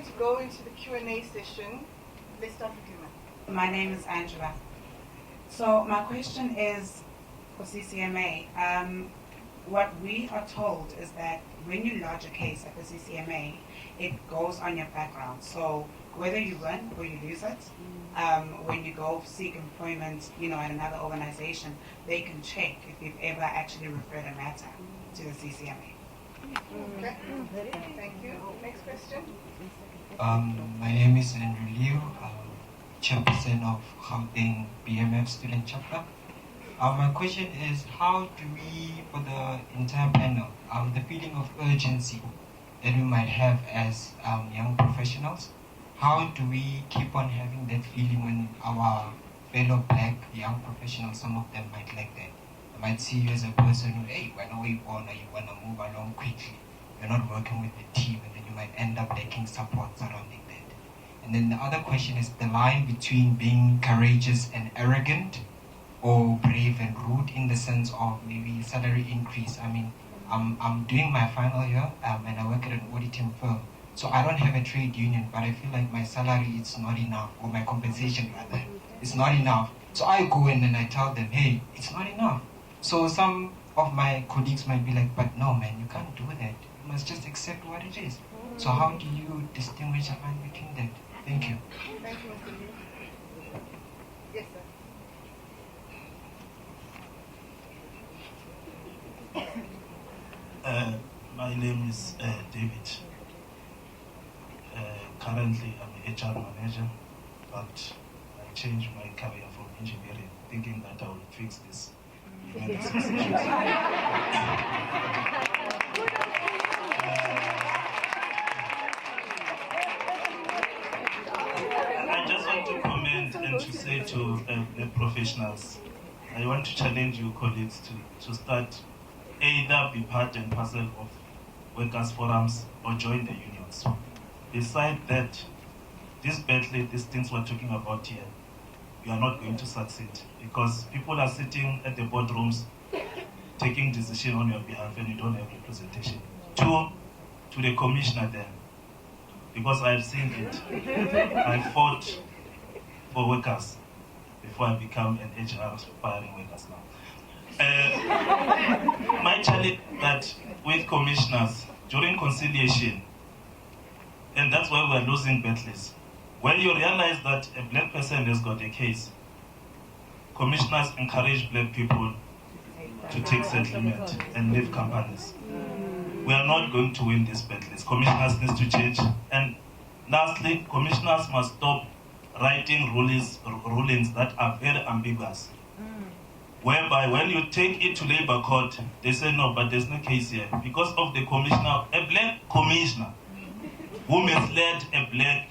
going to go into the Q&A session. Let's start with you, ma'am. My name is Angela. So my question is for CCMA. What we are told is that when you lodge a case at the CCMA, it goes on your background. So whether you win or you lose it, when you go seek employment, at another organization, they can check if you've ever actually referred a matter to the CCMA. Okay. Thank you. Next question. My name is Andrew Liu, chairperson of Gauteng BMF student chapter. My question is, how do we, for the entire panel, the feeling of urgency that we might have as young professionals, how do we keep on having that feeling when our fellow black young professionals, some of them might lack that? They might see you as a person who, hey, when are we born, or you want to move along quickly. You're not working with the team, and then you might end up lacking support surrounding that. And then the other question is the line between being courageous and arrogant, or brave and rude, in the sense of maybe salary increase. I mean, I'm doing my final year, and I work at an auditing firm. So I don't have a trade union, but I feel like my salary is not enough, or my compensation rather, is not enough. So I go in and I tell them, hey, it's not enough. So some of my colleagues might be like, but no man, you can't do that. You must just accept what it is. So how do you distinguish a line between that? Thank you. Thank you, Mr. Liu. Yes, sir. My name is David. Currently, I'm an HR manager, but I changed my career from engineering, thinking that I would fix this human resource issues. I just want to comment and to say to the professionals, I want to challenge you colleagues to start either be part and parcel of workers' forums or join the unions. Besides that, these things we're talking about here, you are not going to succeed because people are sitting at the boardrooms taking decision on your behalf and you don't have representation. Two, to the commissioner there, because I've seen it. I fought for workers before I become an HR firing workers now. My challenge that with commissioners during conciliation, and that's why we're losing battles. When you realize that a black person has got a case, commissioners encourage black people to take settlement and leave companies. We are not going to win these battles. Commissioners need to change. And lastly, commissioners must stop writing rulings that are very ambiguous. Whereby when you take it to labor court, they say no, but there's no case here. Because of the commissioner, a black commissioner who misled a black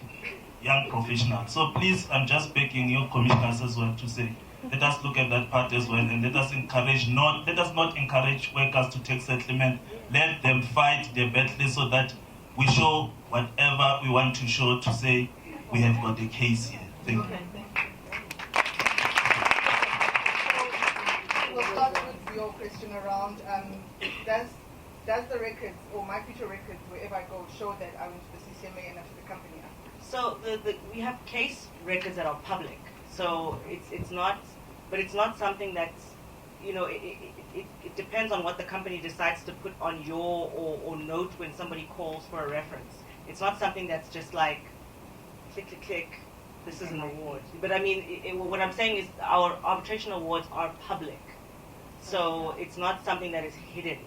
young professional. So please, I'm just begging you commissioners as well to say, let us look at that part as well, and let us not encourage workers to take settlement. Let them fight their battles so that we show whatever we want to show to say we have got a case here. Thank you. We'll start with your question around does the records or my future records wherever I go show that I went to the CCMA and after the company? So we have case records that are public. So it's not something that's, it depends on what the company decides to put on your or note when somebody calls for a reference. It's not something that's just like click, click, click, this is an award. But I mean, what I'm saying is our arbitration awards are public. So it's not something that is hidden,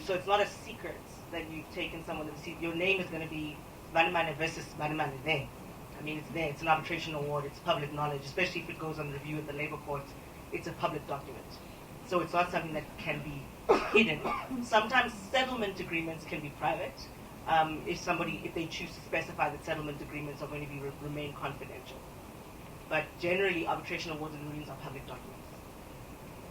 so it's not a secret that you've taken someone to see. Your name is going to be Banimane versus Banimane there. I mean, it's there. It's an arbitration award. It's public knowledge, especially if it goes on review at the labor court. It's a public document. So it's not something that can be hidden. Sometimes settlement agreements can be private if they choose to specify that settlement agreements are going to remain confidential. But generally, arbitration awards and rulings are public documents.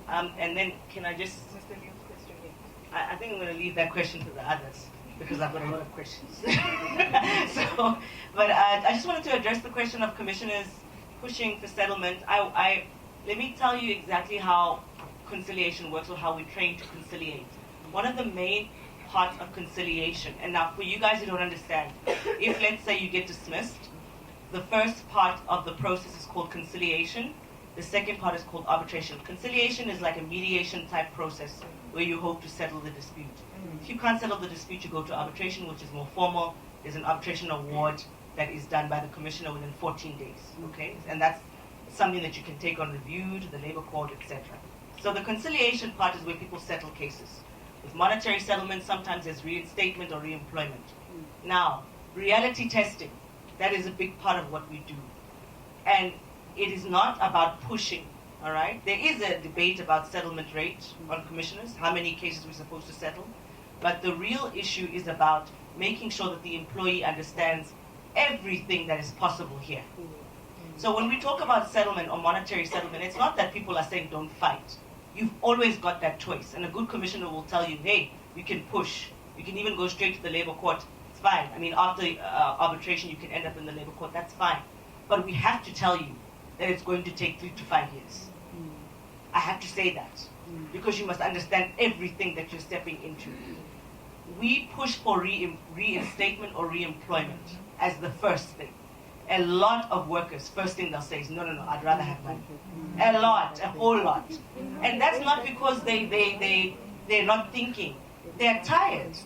And then, can I just... Mr. Liu's question, yes. I think I'm going to leave that question to the others, because I've got a lot of questions. But I just wanted to address the question of commissioners pushing for settlement. Let me tell you exactly how conciliation works, or how we train to conciliate. One of the main part of conciliation. And now for you guys who don't understand, if let's say you get dismissed, the first part of the process is called conciliation. The second part is called arbitration. Conciliation is like a mediation type process where you hope to settle the dispute. If you can't settle the dispute, you go to arbitration, which is more formal. There's an arbitration award that is done by the commissioner within 14 days. Okay, and that's something that you can take on review to the labor court, etc. So the conciliation part is where people settle cases. With monetary settlement, sometimes there's reinstatement or reemployment. Now, reality testing, that is a big part of what we do. And it is not about pushing, all right? There is a debate about settlement rate on commissioners, how many cases we're supposed to settle. But the real issue is about making sure that the employee understands everything that is possible here. So when we talk about settlement or monetary settlement, it's not that people are saying don't fight. You've always got that choice. And a good commissioner will tell you, hey, you can push. You can even go straight to the labor court. It's fine. I mean, after arbitration, you can end up in the labor court. That's fine. But we have to tell you that it's going to take 3 to 5 years. I have to say that because you must understand everything that you're stepping into. We push for reinstatement or reemployment as the first thing. A lot of workers, first thing they'll say is, no, I'd rather have money. A lot, a whole lot. And that's not because they're not thinking. They're tired.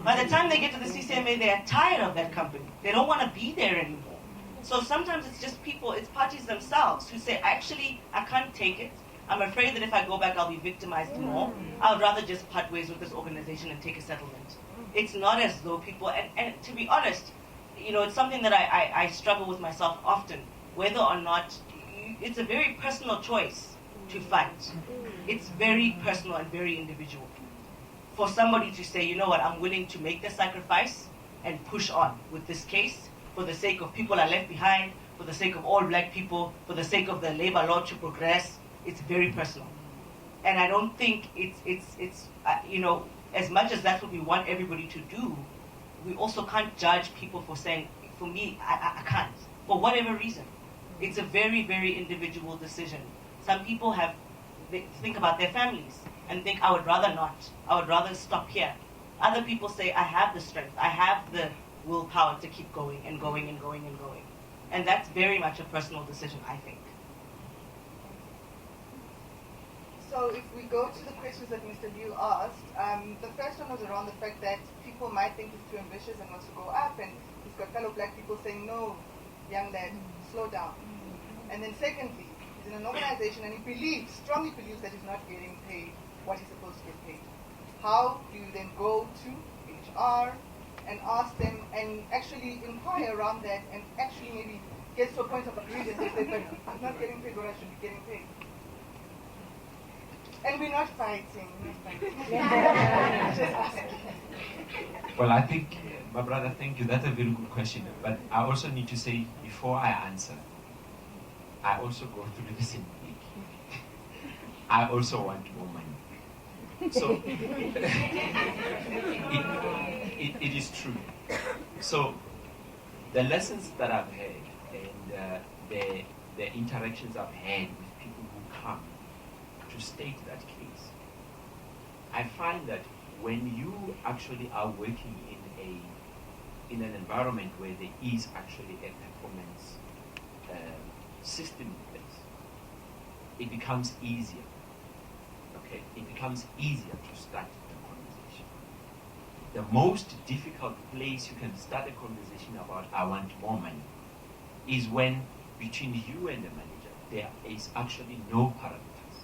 By the time they get to the CCMA, they're tired of that company. They don't want to be there anymore. So sometimes it's just people, it's parties themselves who say, actually, I can't take it. I'm afraid that if I go back, I'll be victimized more. I would rather just part ways with this organization and take a settlement. It's not as though people, and to be honest, you know, it's something that I struggle with myself often, whether or not, it's a very personal choice to fight. It's very personal and very individual. For somebody to say, you know what, I'm willing to make the sacrifice and push on with this case for the sake of people are left behind, for the sake of all black people, for the sake of the labor law to progress, it's very personal. And I don't think it's you know, as much as that's what we want everybody to do, we also can't judge people for saying, for me, I can't, for whatever reason. It's a very, very individual decision. Some people they think about their families and think, I would rather not. I would rather stop here. Other people say, I have the strength. I have the willpower to keep going and going and going and going. And that's very much a personal decision, I think. So if we go to the questions that Mr. Liu asked, the first one was around the fact that people might think he's too ambitious and wants to go up, and he's got fellow black people saying, no, young lad, slow down. And then secondly, he's in an organization and he strongly believes that he's not getting paid what he's supposed to get paid. How do you then go to HR and ask them and actually inquire around that and actually maybe get to a point of agreement and say, but I'm not getting paid what I should be getting paid? And we're not fighting. Just asking. Well, I think, my brother, thank you. That's a very good question. But I also need to say, before I answer, I also go through the same thing. I also want more money. So, it is true. So, the lessons that I've had and the interactions I've had with people who come to state that case, I find that when you actually are working in an environment where there is actually a performance system in place, it becomes easier. Okay, it becomes easier to start the conversation. The most difficult place you can start a conversation about I want more money is when between you and the manager there is actually no parameters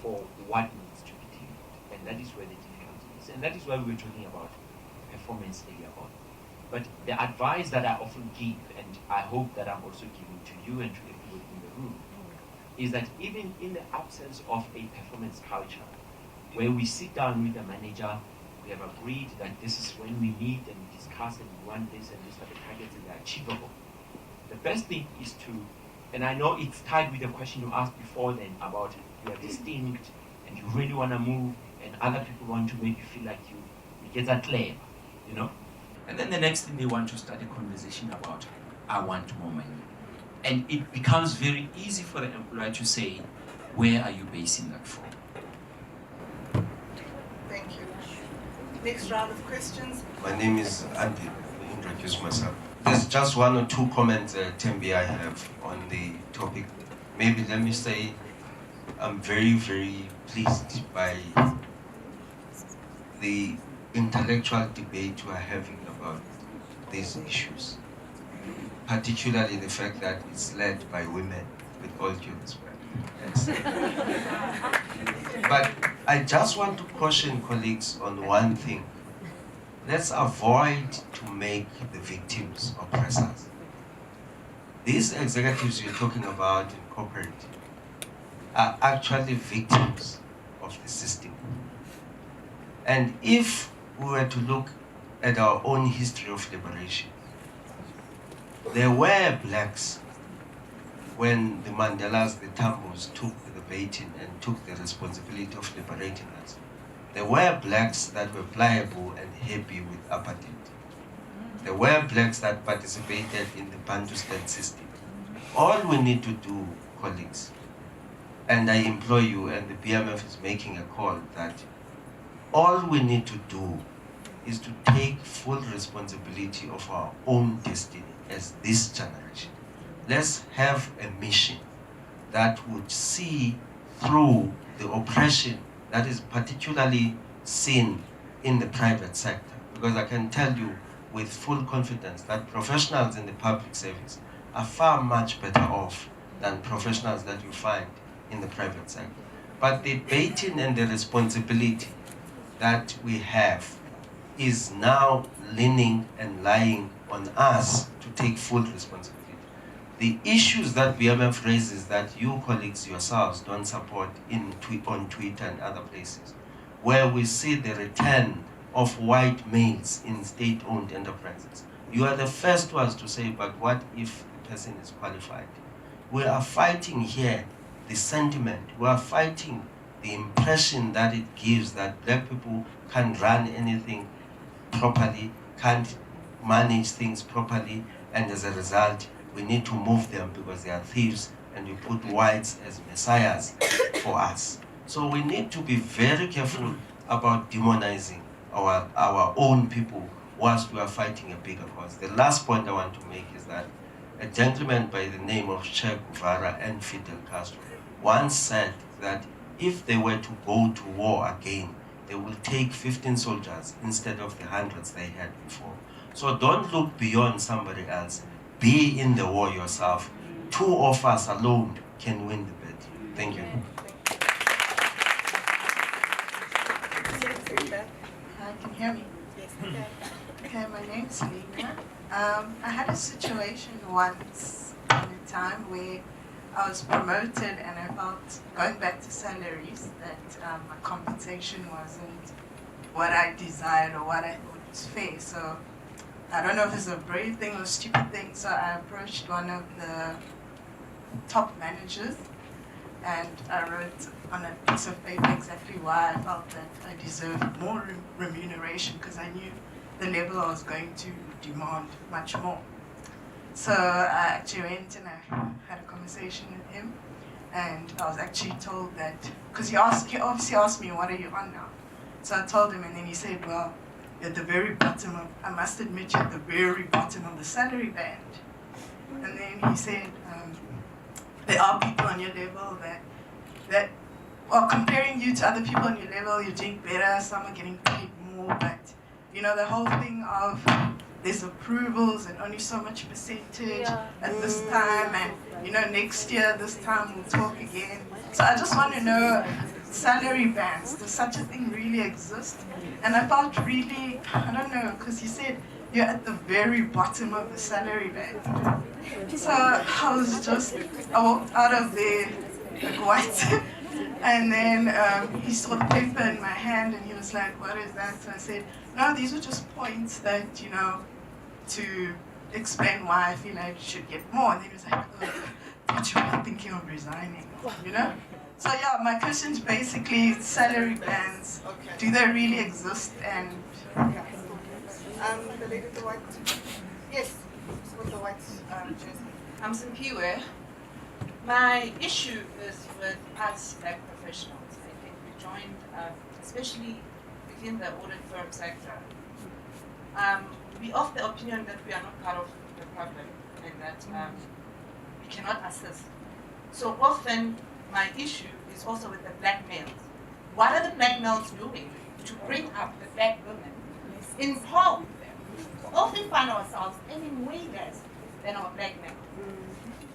for what needs to be delivered, and that is where the difficulty is, and that is why we were talking about performance earlier on. But the advice that I often give, and I hope that I'm also giving to you and to everybody in the room, is that even in the absence of a performance culture, where we sit down with the manager, we have agreed that this is when we meet and we discuss and we want this and these are the targets and they're achievable. The best thing is to, and I know it's tied with the question you asked before then about you are distinct and you really want to move and other people want to make you feel like you get that claim, you know? And then the next thing they want to start a conversation about, I want more money. And it becomes very easy for the employer to say, where are you basing that from? Thank you. Next round of questions. My name is Andy. Let me introduce myself. There's just one or two comments, Tembi, I have on the topic. Maybe let me say I'm very, very pleased by the intellectual debate we are having about these issues, particularly the fact that it's led by women, with all due respect. Yes. But I just want to caution colleagues on one thing. Let's avoid to make the victims oppressors. These executives you're talking about in corporate are actually victims of the system. And if we were to look at our own history of liberation, there were blacks when the Mandelas, the Tambos took the baton and took the responsibility of liberating us. There were blacks that were pliable and happy with apartheid. There were blacks that participated in the Bantustan system. All we need to do, colleagues, and I implore you, and the BMF is making a call, that all we need to do is to take full responsibility of our own destiny as this generation. Let's have a mission that would see through the oppression that is particularly seen in the private sector. Because I can tell you with full confidence that professionals in the public service are far much better off than professionals that you find in the private sector. But the baton and the responsibility that we have is now leaning and lying on us to take full responsibility. The issues that BMF raises that you colleagues yourselves don't support on Twitter and other places, where we see the return of white males in state-owned enterprises. You are the first ones to say, but what if the person is qualified? We are fighting here the sentiment. We are fighting the impression that it gives that black people can't run anything properly, can't manage things properly, and as a result, we need to move them because they are thieves, and we put whites as messiahs for us. So we need to be very careful about demonizing our own people whilst we are fighting a bigger cause. The last point I want to make is that a gentleman by the name of Che Guevara and Fidel Castro once said that if they were to go to war again, they will take 15 soldiers instead of the hundreds they had before. So don't look beyond somebody else. Be in the war yourself. Two of us alone can win the battle. Thank you. Can you hear me? Yes, okay. Okay, my name's Lena. I had a situation once in a time where I was promoted and I felt, going back to salaries, that my compensation wasn't what I desired or what I thought was fair. So I don't know if it's a brave thing or a stupid thing, so I approached one of the top managers and I wrote on a piece of paper exactly why I felt that I deserved more remuneration, because I knew the level I was going to demand much more. So I actually went and I had a conversation with him, and I was actually told that, because he obviously asked me, what are you on now? So I told him, and then he said, well, you're at the very bottom of, I must admit, you're at the very bottom of the salary band. And then he said, there are people on your level that well, comparing you to other people on your level, you're doing better, some are getting paid more, but you know, the whole thing of there's approvals and only so much percentage at this time, and you know, next year, this time we'll talk again. So I just want to know, salary bands, does such a thing really exist? And I felt really, I don't know, because you said you're at the very bottom of the salary band. So I was just, I walked out of there like what? And then he saw the paper in my hand and he was like, what is that? So I said, no, these are just points that, you know, to explain why I feel I should get more. And then he was like, oh, I thought you were thinking of resigning, you know? So yeah, my question's basically salary bands. Okay. Do they really exist? And Okay. The lady with the white. Yes, with the white jersey. I'm Simpiwe. My issue is with us black professionals. I think we joined, especially within the audit firm sector, we of the opinion that we are not part of the problem and that we cannot assist. So often, my issue is also with the black males. What are the black males doing to bring up the black women, empower them? We often find ourselves earning way less than our black men.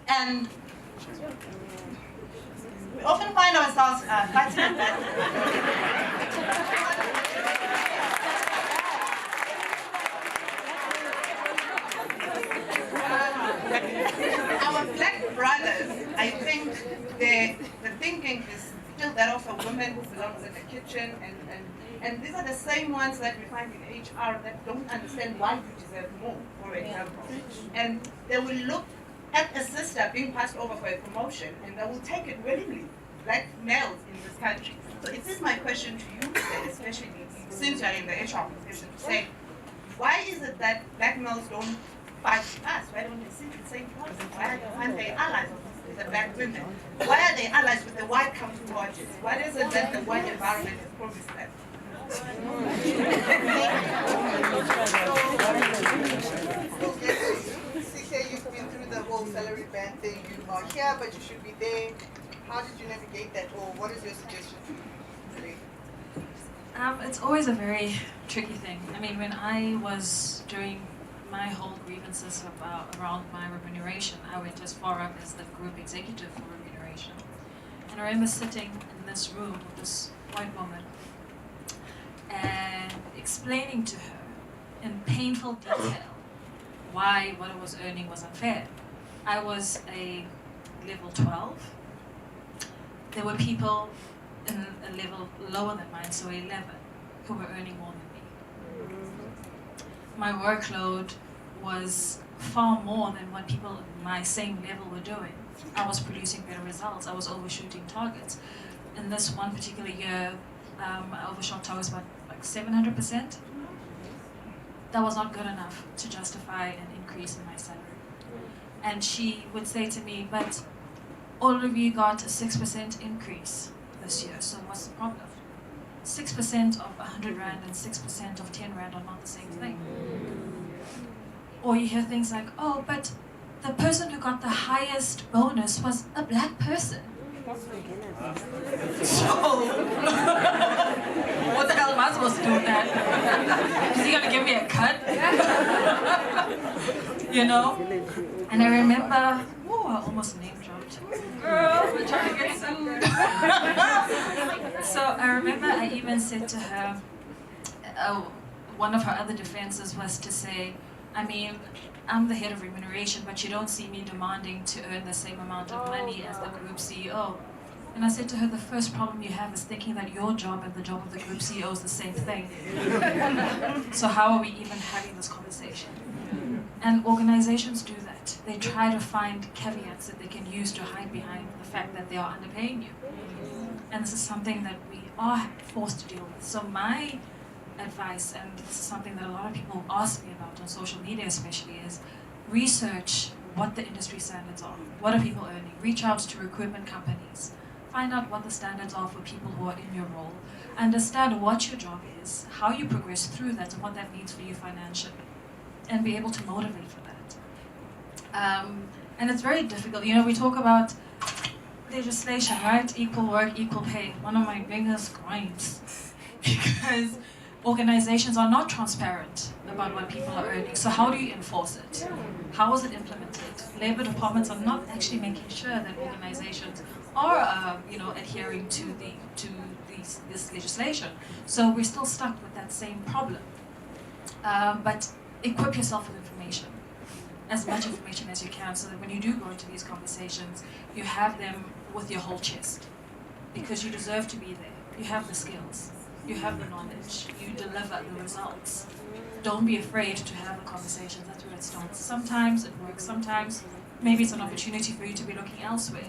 And we often find ourselves fighting that. Our black brothers, I think the thinking is still that of a woman who belongs in the kitchen, and these are the same ones that we find in HR that don't understand why you deserve more, for example. And they will look at a sister being passed over for a promotion, and they will take it willingly, like males in this country. So it is my question to you, especially since you're in the HR position, to say, why is it that black males don't fight us? Why don't they see the same person? Why aren't they allies of the black women? Why are they allies with the white county bodies? What is it that the white environment has promised them? Sihle, you've been through the whole salary band thing. You are here, but you should be there. How did you navigate that, or what is your suggestion today? It's always a very tricky thing. I mean, when I was doing my whole grievances around my remuneration, I went as far up as the group executive for remuneration. And I remember sitting in this room with this white woman and explaining to her in painful detail why what I was earning was unfair. I was a level 12. There were people in a level lower than mine, so 11, who were earning more than me. My workload was far more than what people at my same level were doing. I was producing better results. I was overshooting targets. In this one particular year, I overshot targets by like 700%. That was not good enough to justify an increase in my salary. And she would say to me, but all of you got a 6% increase this year, so what's the problem? 6% of 100 Rand and 6% of 10 Rand are not the same thing. Or you hear things like, oh, but the person who got the highest bonus was a black person. So, what the hell am I supposed to do with that? Is he gonna give me a cut? You know? And I remember, oh, I almost name dropped. Girl, we're trying to get sued. So I remember I even said to her, one of her other defenses was to say, I mean, I'm the head of remuneration, but you don't see me demanding to earn the same amount of money as the group CEO. And I said to her, the first problem you have is thinking that your job and the job of the group CEO is the same thing. So how are we even having this conversation? And organizations do that. They try to find caveats that they can use to hide behind the fact that they are underpaying you. And this is something that we are forced to deal with. So my advice, and this is something that a lot of people ask me about on social media especially, is research what the industry standards are. What are people earning? Reach out to recruitment companies. Find out what the standards are for people who are in your role. Understand what your job is, how you progress through that, and what that means for you financially. And be able to motivate for that. And it's very difficult. You know, we talk about legislation, right? Equal work, equal pay. One of my biggest gripes. Because organizations are not transparent about what people are earning. So how do you enforce it? How is it implemented? Labor departments are not actually making sure that organizations are, adhering to this legislation. So we're still stuck with that same problem. But equip yourself with information, as much information as you can, so that when you do go into these conversations, you have them with your whole chest, because you deserve to be there. You have the skills. You have the knowledge, you deliver the results. Don't be afraid to have the conversations. That's where it starts. Sometimes it works, sometimes maybe it's an opportunity for you to be looking elsewhere,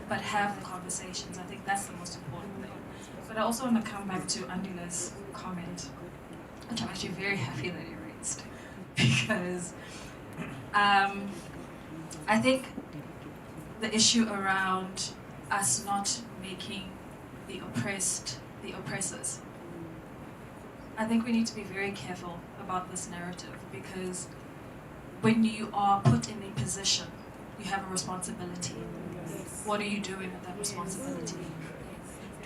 but have the conversations. I think that's the most important thing. But I also want to come back to Andila's comment, which I'm actually very happy that you raised, because I think the issue around us not making the oppressed the oppressors I think we need to be very careful about this narrative, because when you are put in a position, you have a responsibility. What are you doing with that responsibility?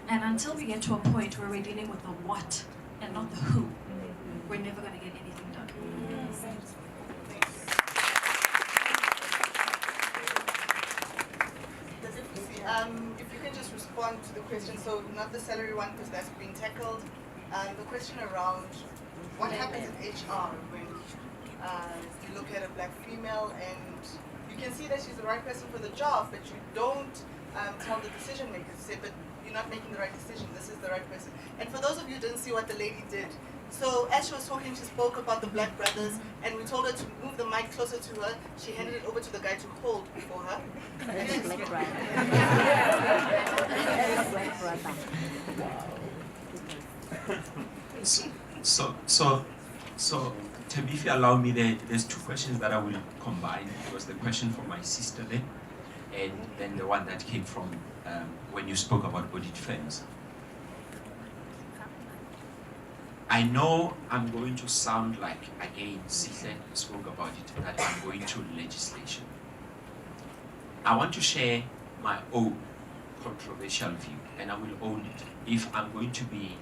And until we get to a point where we're dealing with the what and not the who, we're never going to get anything done. If you can just respond to the question, so not the salary one because that's been tackled, the question around what happens in HR when you look at a black female and you can see that she's the right person for the job, but you don't tell the decision makers, say, but you're not making the right decision, this is the right person. And for those of you who didn't see what the lady did, so as she was talking, she spoke about the black brothers, and we told her to move the mic closer to her. She handed it over to the guy to hold for her. So, Tim, if you allow me, there's two questions that I will combine. It was the question from my sister there, and then the one that came from when you spoke about audit firms. I know I'm going to sound like, again, Sihle spoke about it, that I'm going to legislation. I want to share my own controversial view, and I will own it. If I'm going to be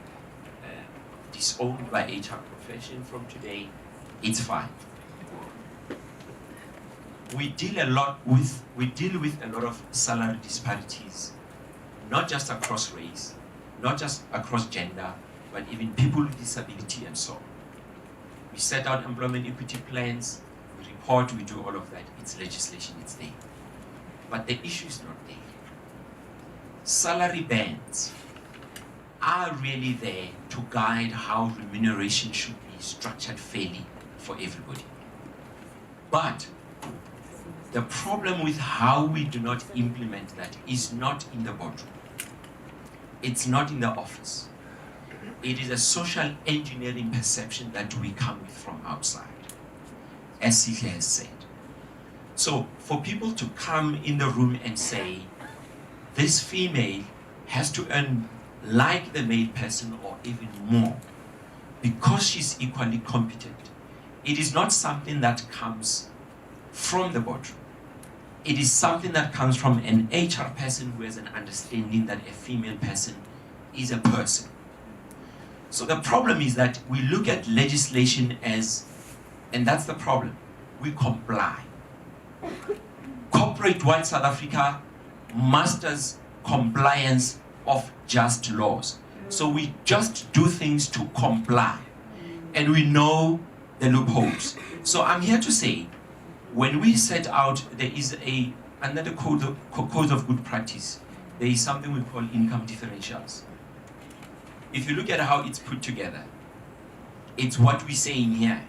disowned by HR profession from today, it's fine. We deal with a lot of salary disparities, not just across race, not just across gender, but even people with disability and so on. We set out employment equity plans, we report, we do all of that. It's legislation, it's there. But the issue is not there. Salary bands are really there to guide how remuneration should be structured fairly for everybody. But the problem with how we do not implement that is not in the boardroom. It's not in the office. It is a social engineering perception that we come with from outside, as Sihle has said. So for people to come in the room and say, this female has to earn like the male person or even more because she's equally competent, it is not something that comes from the boardroom. It is something that comes from an HR person who has an understanding that a female person is a person. So the problem is that we look at legislation as, and that's the problem, we comply. Corporate white South Africa masters compliance of just laws. So we just do things to comply. And we know the loopholes. So I'm here to say, when we set out, there is under the code of good practice, there is something we call income differentials. If you look at how it's put together, it's what we say in here,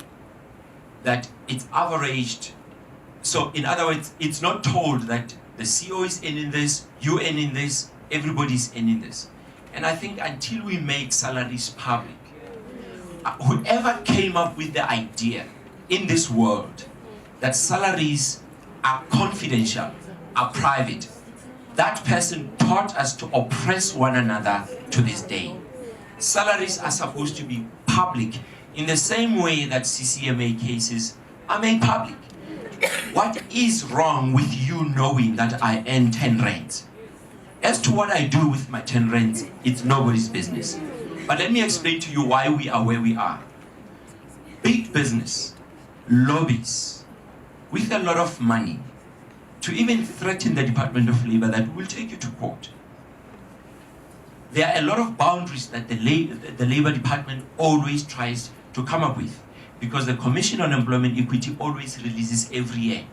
that it's averaged. So in other words, it's not told that the CEO is earning this, you earning this, everybody's earning this. And I think until we make salaries public, whoever came up with the idea in this world that salaries are confidential, are private, that person taught us to oppress one another to this day. Salaries are supposed to be public in the same way that CCMA cases are made public. What is wrong with you knowing that I earn 10 rands? As to what I do with my 10 rands, it's nobody's business. But let me explain to you why we are where we are. Big business lobbies with a lot of money to even threaten the Department of Labor that will take you to court. There are a lot of boundaries that the Labor Department always tries to come up with, because the Commission on Employment Equity always releases every year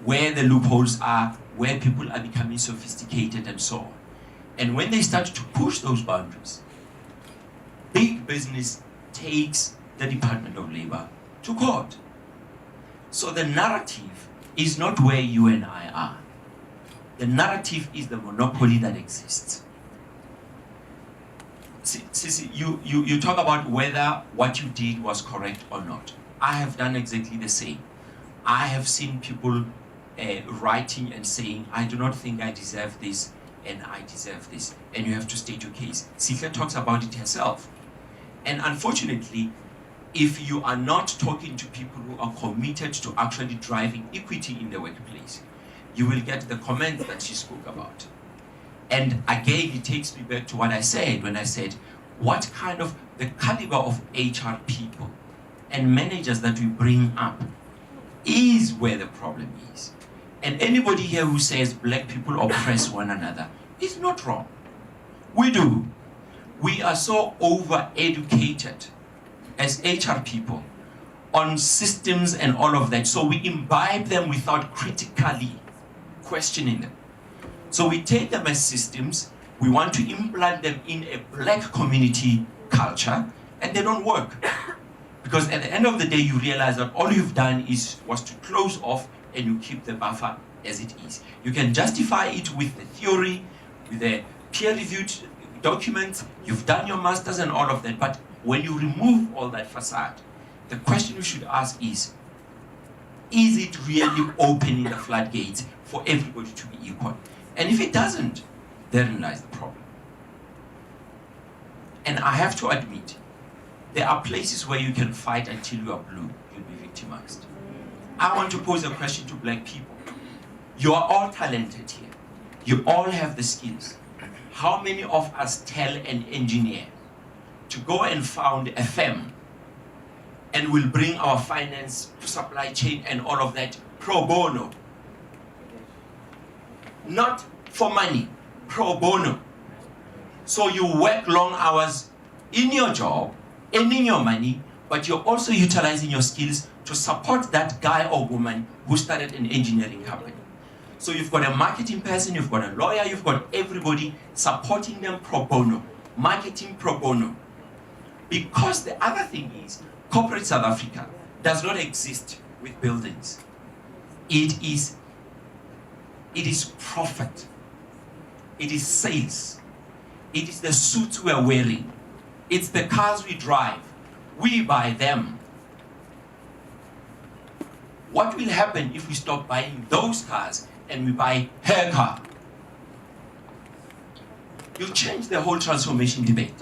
where the loopholes are, where people are becoming sophisticated and so on. And when they start to push those boundaries, big business takes the Department of Labor to court. So the narrative is not where you and I are. The narrative is the monopoly that exists. Sisi, you talk about whether what you did was correct or not. I have done exactly the same. I have seen people writing and saying, I do not think I deserve this, and I deserve this. And you have to state your case. Sihle talks about it herself. And unfortunately, if you are not talking to people who are committed to actually driving equity in the workplace, you will get the comments that she spoke about. And again, it takes me back to what I said when I said, what kind of the caliber of HR people and managers that we bring up is where the problem is. And anybody here who says black people oppress one another is not wrong. We do. We are so over-educated as HR people on systems and all of that, so we imbibe them without critically questioning them. So we take them as systems, we want to implant them in a black community culture, and they don't work. Because at the end of the day, you realize that all you've done was to close off and you keep the buffer as it is. You can justify it with the theory, with the peer-reviewed documents, you've done your masters and all of that, but when you remove all that facade, the question you should ask is it really opening the floodgates for everybody to be equal? And if it doesn't, therein lies the problem. And I have to admit, there are places where you can fight until you are blue, you'll be victimized. I want to pose a question to black people. You are all talented here. You all have the skills. How many of us tell an engineer to go and found a firm and will bring our finance, supply chain and all of that pro bono? Not for money, pro bono. So you work long hours in your job, earning your money, but you're also utilizing your skills to support that guy or woman who started an engineering company. So you've got a marketing person, you've got a lawyer, you've got everybody supporting them pro bono, marketing pro bono. Because the other thing is, corporate South Africa does not exist with buildings. It is profit. It is sales. It is the suits we are wearing. It's the cars we drive. We buy them. What will happen if we stop buying those cars and we buy her car? You change the whole transformation debate.